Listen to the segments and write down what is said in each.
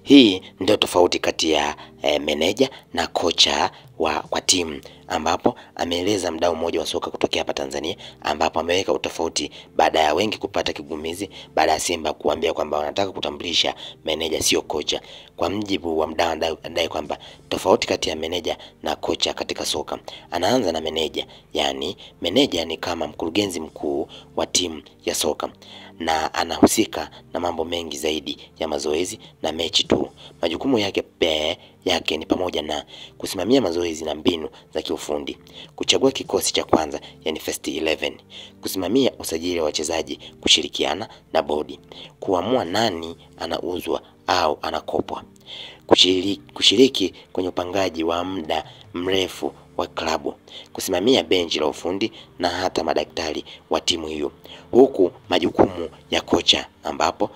Hii ndio tofauti kati ya meneja na kocha kwa timu, ambapo ameeleza mdau mmoja wa soka kutokea hapa Tanzania, ambapo ameweka utofauti baada ya wengi kupata kigumizi baada ya Simba kuambia kwamba wanataka kutambulisha meneja sio kocha. Kwa mjibu wa mdau anadai kwamba tofauti kati ya meneja na kocha katika soka. Anaanza na meneja, yani meneja ni kama mkurugenzi mkuu wa timu ya soka na anahusika na mambo mengi zaidi ya mazoezi na mechi tu. Majukumu yake ni pamoja na kusimamia mazoezi na mbinu za kiufundi, kuchagua kikosi cha kwanza yani first 11, kusimamia usajili wa wachezaji, kushirikiana na bodi, kuamua nani anauzwa au anakopwa, kushiriki kwenye upangaji wa muda mrefu wa klabu, kusimamia benchi la ufundi na hata madaktari wa timu hiyo. Huku majukumu ya kocha, ambapo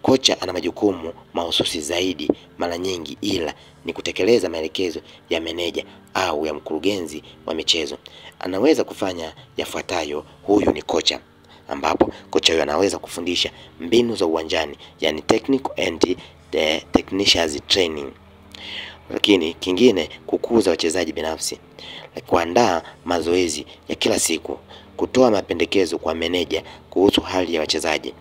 kocha ana majukumu mahususi zaidi mara nyingi, ila ni kutekeleza maelekezo ya meneja au ya mkurugenzi wa michezo. Anaweza kufanya yafuatayo. Huyu ni kocha, ambapo kocha huyo anaweza kufundisha mbinu za uwanjani, yani technical and technicians training. Lakini kingine, kukuza wachezaji binafsi, kuandaa mazoezi ya kila siku, kutoa mapendekezo kwa meneja kuhusu hali ya wachezaji.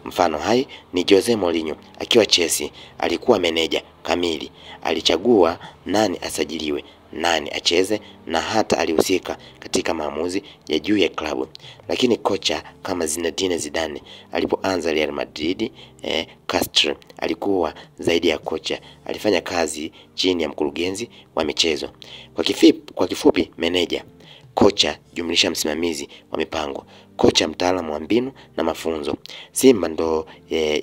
Mfano hai ni Jose Mourinho akiwa Chelsea, alikuwa meneja kamili, alichagua nani asajiliwe, nani acheze na hata alihusika katika maamuzi ya juu ya klabu. Lakini kocha kama Zinedine Zidane alipoanza Real Madrid, Castro alikuwa zaidi ya kocha, alifanya kazi chini ya mkurugenzi wa michezo. Kwa kifupi, meneja, kocha jumlisha msimamizi wa mipango, kocha mtaalamu wa mbinu na mafunzo. Simba ndo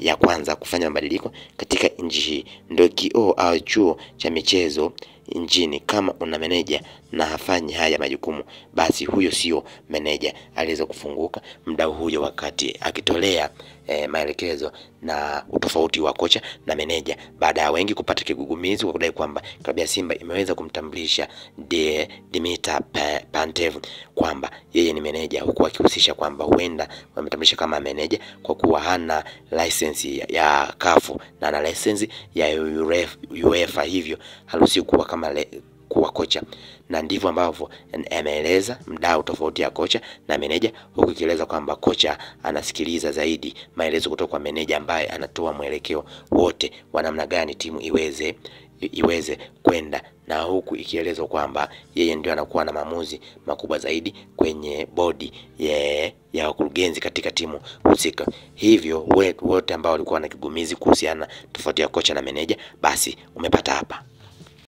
ya kwanza kufanya mabadiliko katika nchi hii, ndo kioo au chuo cha michezo nchini. Kama una meneja na hafanyi haya majukumu, basi huyo sio meneja, aliweza kufunguka mdau huyo wakati akitolea maelekezo na utofauti wa kocha na meneja, baada ya wengi kupata kigugumizi kwa kudai kwamba klabu ya Simba imeweza kumtambulisha Dimitar Pantev kwamba yeye ni meneja, huku akihusisha kwamba huenda wametambulisha kama meneja kwa kuwa hana license ya CAF na ana license ya UEFA, hivyo haruhusiwi kuwa kuwa kocha. Na ndivyo ambavyo ameeleza mdau tofauti ya kocha na meneja, huku ikieleza kwamba kocha anasikiliza zaidi maelezo kutoka kwa meneja ambaye anatoa mwelekeo wote wa namna gani timu iweze kwenda, na huku ikielezwa kwamba yeye ndio anakuwa na maamuzi makubwa zaidi kwenye bodi ya wakurugenzi katika timu husika. Hivyo wote ambao walikuwa na kigumizi kuhusiana tofauti ya kocha na meneja, basi umepata hapa.